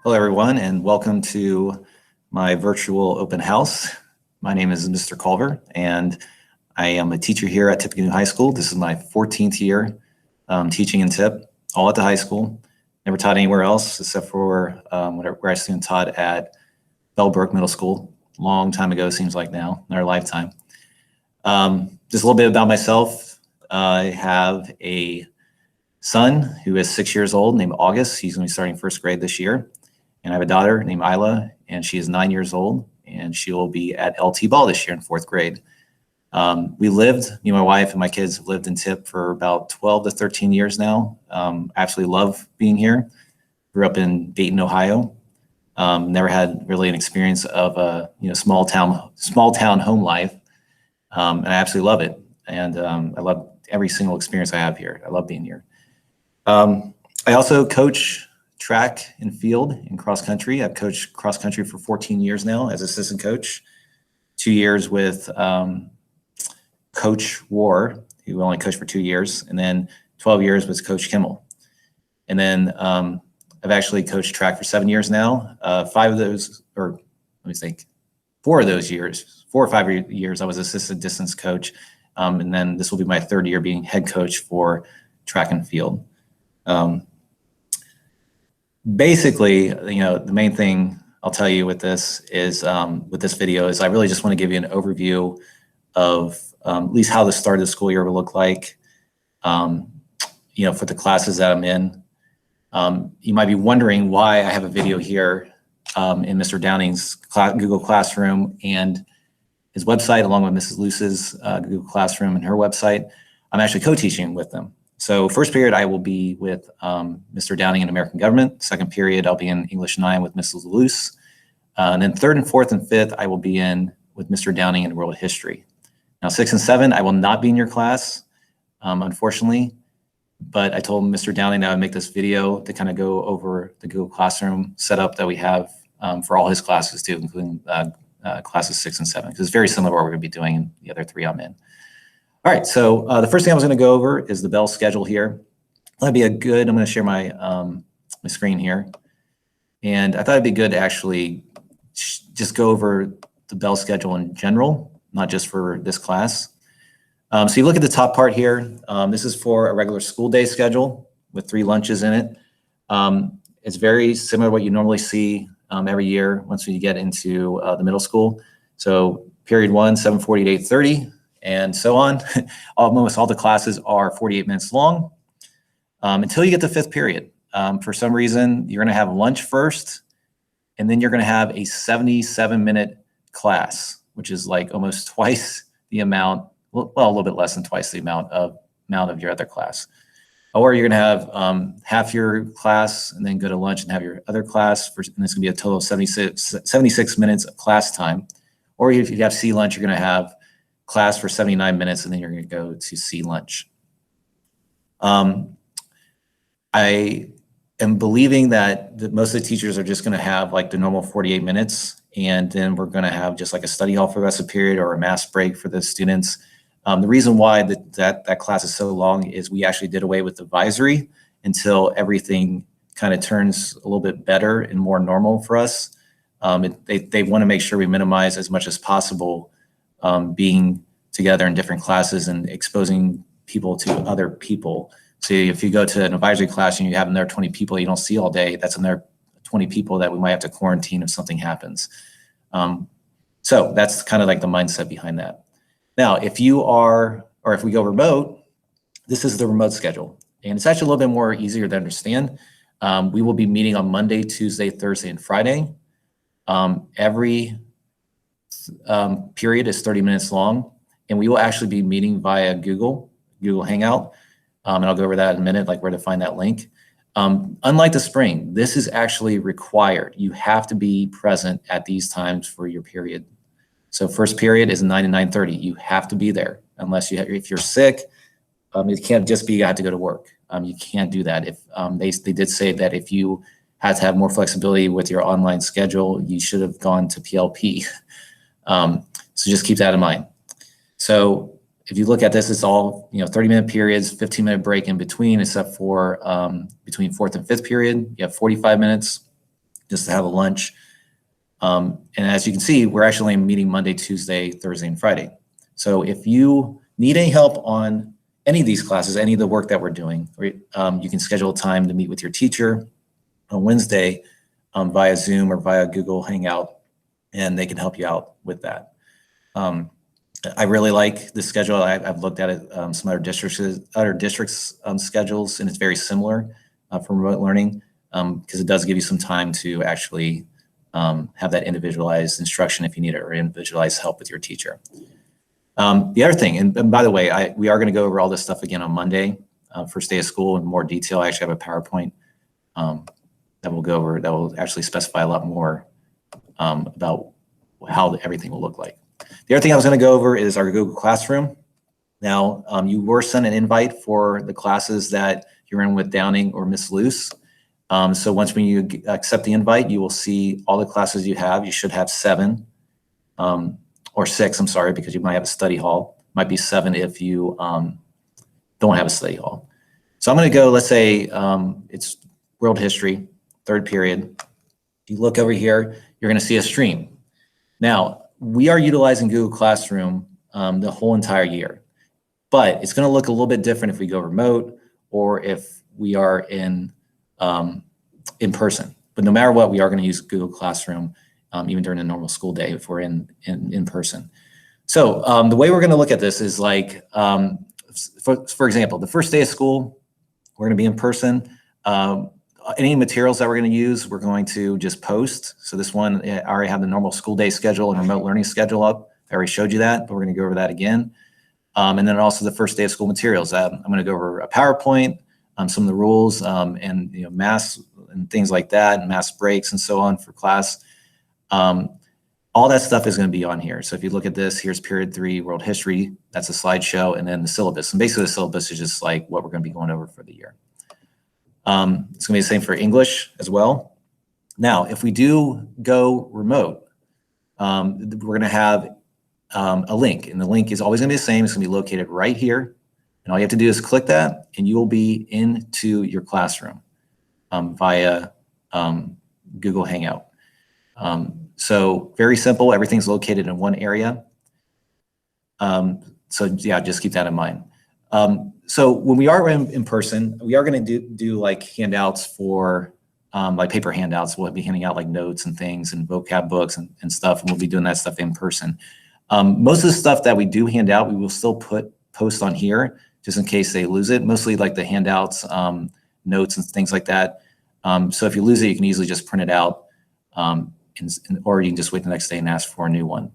Hello, everyone, and welcome to my virtual open house. My name is Mr. Culver, and I am a teacher here at Tippecanoe High School. This is my 14th year teaching in Tip, all at the high school. Never taught anywhere else except for where I student taught at Bellbrook Middle School, a long time ago, seems like now, in our lifetime. Just a little bit about myself. I have a son who is 6 years old named August. He's going to be starting first grade this year. And I have a daughter named Isla, and she is 9 years old, and she will be at LT Ball this year in fourth grade. Me and my wife and my kids have lived in Tip for about 12 to 13 years now. I absolutely love being here. Grew up in Dayton, Ohio. Never had really an experience of a small town home life, and I absolutely love it. And I love every single experience I have here. I love being here. I also coach track and field and cross country. I've coached cross country for 14 years now as assistant coach, 2 years with Coach War, who only coached for 2 years, and then 12 years with Coach Kimmel. And then I've actually coached track for 7 years now. 5 of those, or let me think, 4 of those years, 4 or 5 years, I was assistant distance coach. And then this will be my 3rd year being head coach for track and field. Basically, the main thing I'll tell you with this is, with this video is I really just want to give you an overview of at least how the start of the school year will look like, for the classes that I'm in. You might be wondering why I have a video here in Mr. Downing's Google Classroom and his website, along with Mrs. Luce's Google Classroom and her website. I'm actually co-teaching with them. So first period, I will be with Mr. Downing in American Government. Second period, I'll be in English 9 with Mrs. Luce. And then 3rd and 4th and 5th, I will be in with Mr. Downing in World History. Now 6 and 7, I will not be in your class, unfortunately. But I told Mr. Downing that I would make this video to kind of go over the Google Classroom setup that we have for all his classes too, including classes 6 and 7, because it's very similar to what we're going to be doing in the other 3 I'm in. All right, so the first thing I was going to go over is the bell schedule here. That'd be I'm going to share my my screen here. And I thought it'd be good to actually just go over the bell schedule in general, not just for this class. So you look at the top part here. This is for a regular school day schedule with 3 lunches in it. It's very similar to what you normally see every year once you get into the middle school. So period 1, 7:40 to 8:30. And so on. Almost all the classes are 48 minutes long until you get to 5th period. For some reason, you're going to have lunch first, and then you're going to have a 77-minute class, which is like almost twice the amount, well, a little bit less than twice the amount of your other class. Or you're going to have half your class and then go to lunch and have your other class, and it's going to be a total of 76 minutes of class time. Or if you have C lunch, you're going to have class for 79 minutes, and then you're going to go to C lunch. I am believing that most of the teachers are just going to have like the normal 48 minutes, and then we're going to have just like a study hall for the rest of the period or a mass break for the students. The reason why that class is so long is we actually did away with advisory until everything kind of turns a little bit better and more normal for us. They want to make sure we minimize as much as possible being together in different classes and exposing people to other people. So if you go to an advisory class and you have in there 20 people you don't see all day, that's in there 20 people that we might have to quarantine if something happens. So that's kind of like the mindset behind that. Now, if we go remote, this is the remote schedule. And it's actually a little bit more easier to understand. We will be meeting on Monday, Tuesday, Thursday, and Friday. Every period is 30 minutes long, and we will actually be meeting via Google Hangout. And I'll go over that in a minute, like where to find that link. Unlike the spring, this is actually required. You have to be present at these times for your period. So first period is 9 to 9:30. You have to be there unless if you're sick. It can't just be you have to go to work. You can't do that. If they did say that if you had to have more flexibility with your online schedule, you should have gone to PLP. So just keep that in mind. So if you look at this, it's all 30-minute periods, 15-minute break in between, except for between 4th and 5th period. You have 45 minutes. just to have a lunch. And as you can see, we're actually meeting Monday, Tuesday, Thursday, and Friday. So if you need any help on any of these classes, any of the work that we're doing, you can schedule a time to meet with your teacher on Wednesday via Zoom or via Google Hangout, and they can help you out with that. I really like the schedule. I've looked at it, some other districts' schedules, and it's very similar for remote learning because it does give you some time to actually have that individualized instruction if you need it, or individualized help with your teacher. The other thing, and by the way, we are going to go over all this stuff again on Monday, first day of school, in more detail. I actually have a PowerPoint that we'll go over that will actually specify a lot more about how everything will look like. The other thing I was going to go over is our Google Classroom. Now, you were sent an invite for the classes that you're in with Downing or Miss Luce. So when you accept the invite, you will see all the classes you have. You should have 7 or 6, I'm sorry, because you might have a study hall. Might be 7 if you don't have a study hall. So I'm going to go, let's say it's world history, 3rd period. You look over here, you're going to see a stream. Now, we are utilizing Google Classroom the whole entire year, but it's going to look a little bit different if we go remote or if we are in person. But no matter what, we are going to use Google Classroom even during a normal school day if we're in person. So the way we're going to look at this is like, for example, the first day of school, we're going to be in person. Any materials that we're going to use, we're going to just post. So this one, I already have the normal school day schedule and remote learning schedule up. I already showed you that, but we're going to go over that again. And then also the first day of school materials. I'm going to go over a PowerPoint, some of the rules, and mass and things like that, and mass breaks and so on for class. All that stuff is going to be on here. So if you look at this, here's period 3, world history. That's a slideshow, and then the syllabus. And basically the syllabus is just like what we're going to be going over for the year. It's going to be the same for English as well. Now, if we do go remote, we're going to have a link, and the link is always going to be the same. It's going to be located right here, and all you have to do is click that, and you will be into your classroom via Google Hangout. So very simple. Everything's located in one area. So yeah, just keep that in mind. So when we are in person, we are going to do like handouts for like paper handouts. We'll be handing out like notes and things and vocab books and stuff, and we'll be doing that stuff in person. Most of the stuff that we do hand out, we will still post on here just in case they lose it. Mostly like the handouts, notes and things like that. So if you lose it, you can easily just print it out, or you can just wait the next day and ask for a new one.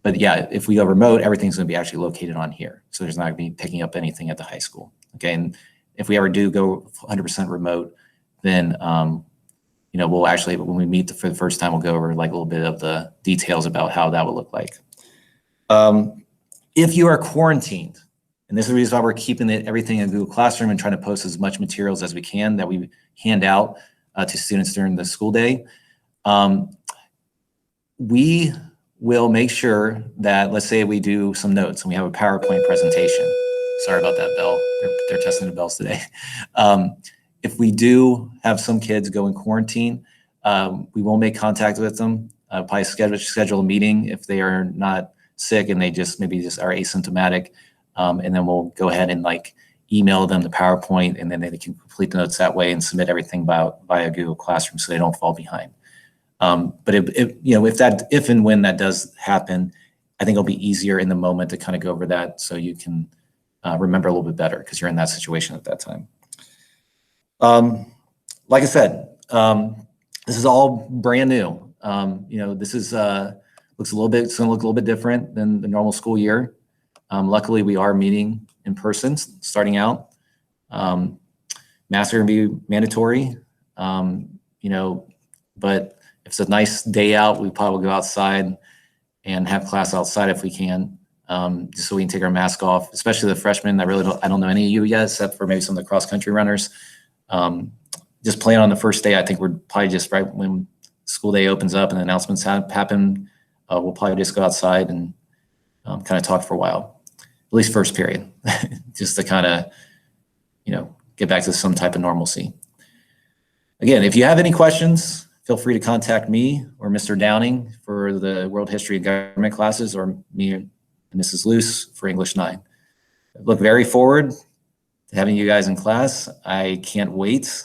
But yeah, if we go remote, everything's going to be actually located on here. So there's not going to be picking up anything at the high school. Okay, and if we ever do go 100% remote, then we'll actually, when we meet for the first time, we'll go over like a little bit of the details about how that would look like. If you are quarantined, and this is the reason why we're keeping everything in Google Classroom and trying to post as much materials as we can that we hand out to students during the school day, we will make sure that, let's say we do some notes and we have a PowerPoint presentation. Sorry about that bell. They're testing the bells today. If we do have some kids go in quarantine, we will make contact with them, probably schedule a meeting if they are not sick and they maybe are asymptomatic. And then we'll go ahead and like email them the PowerPoint, and then they can complete the notes that way and submit everything via Google Classroom so they don't fall behind. But if and when that does happen, I think it'll be easier in the moment to kind of go over that so you can remember a little bit better because you're in that situation at that time. Like I said, this is all brand new. This is it's going to look a little bit different than the normal school year. Luckily, we are meeting in person starting out. Masks are going to be mandatory, but if it's a nice day out, we probably will go outside and have class outside if we can, just so we can take our mask off, especially the freshmen. I don't know any of you yet, except for maybe some of the cross-country runners. Just plan on the first day. I think we're probably just right when school day opens up and the announcements happen, we'll probably just go outside and kind of talk for a while, at least first period, just to kind of, get back to some type of normalcy. Again, if you have any questions, feel free to contact me or Mr. Downing for the World History and Government classes, or me and Mrs. Luce for English 9. I look very forward to having you guys in class. I can't wait.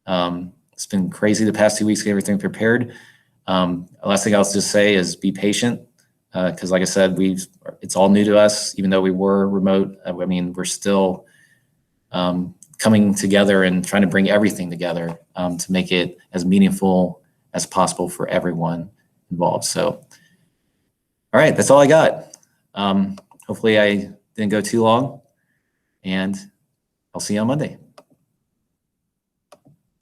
It's been crazy the past 2 weeks to get everything prepared. Last thing I'll just say is be patient, because like I said, it's all new to us. Even though we were remote, I mean, we're still coming together and trying to bring everything together to make it as meaningful as possible for everyone involved. So, all right, that's all I got. Hopefully I didn't go too long, and I'll see you on Monday.